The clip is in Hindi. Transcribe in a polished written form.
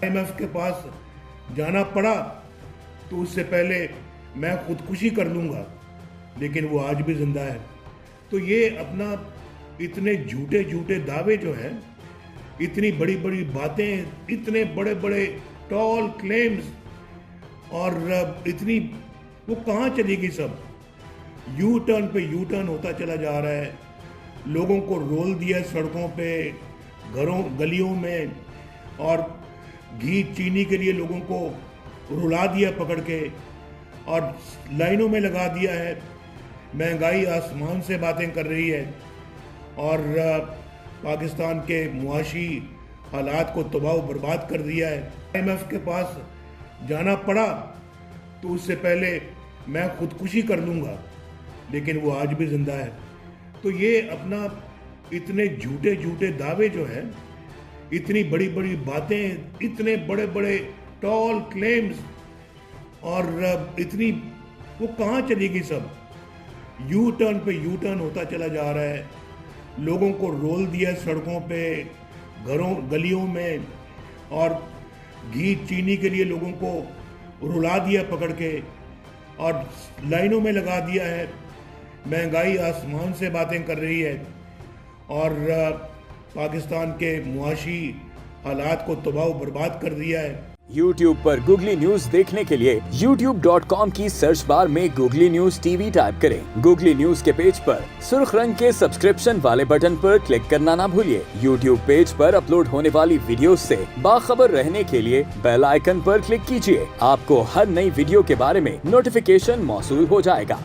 IMF के पास जाना पड़ा तो उससे पहले मैं खुदकुशी कर लूँगा, लेकिन वो आज भी जिंदा है। तो ये अपना इतने झूठे झूठे दावे जो हैं, इतनी बड़ी बड़ी बातें, इतने बड़े बड़े टॉल क्लेम्स और इतनी वो कहाँ चलेगी सब। यू टर्न पे यू टर्न होता चला जा रहा है। लोगों को रोल दिया सड़कों पे, घरों गलियों में, और घी चीनी के लिए लोगों को रुला दिया पकड़ के और लाइनों में लगा दिया है। महंगाई आसमान से बातें कर रही है और पाकिस्तान के मुआशी हालात को तबाह बर्बाद कर दिया है। IMF के पास जाना पड़ा तो उससे पहले मैं खुदकुशी कर लूँगा, लेकिन वो आज भी जिंदा है। तो ये अपना इतने झूठे झूठे दावे जो हैं, इतनी बड़ी बड़ी बातें, इतने बड़े बड़े टॉल क्लेम्स और इतनी वो कहाँ चलेगी सब। यू टर्न पे यू टर्न होता चला जा रहा है। लोगों को रोल दिया सड़कों पे, घरों गलियों में, और घी चीनी के लिए लोगों को रुला दिया पकड़ के और लाइनों में लगा दिया है। महंगाई आसमान से बातें कर रही है और पाकिस्तान के मुआशी हालात को तबाह बर्बाद कर दिया है। YouTube पर गूगली न्यूज देखने के लिए youtube.com की सर्च बार में गूगली न्यूज टीवी टाइप करें। गूगली न्यूज के पेज पर सुर्ख रंग के सब्सक्रिप्शन वाले बटन पर क्लिक करना ना भूलिए। YouTube पेज पर अपलोड होने वाली वीडियोस से बाखबर रहने के लिए बेल आइकन पर क्लिक कीजिए। आपको हर नई वीडियो के बारे में नोटिफिकेशन मौसूल हो जाएगा।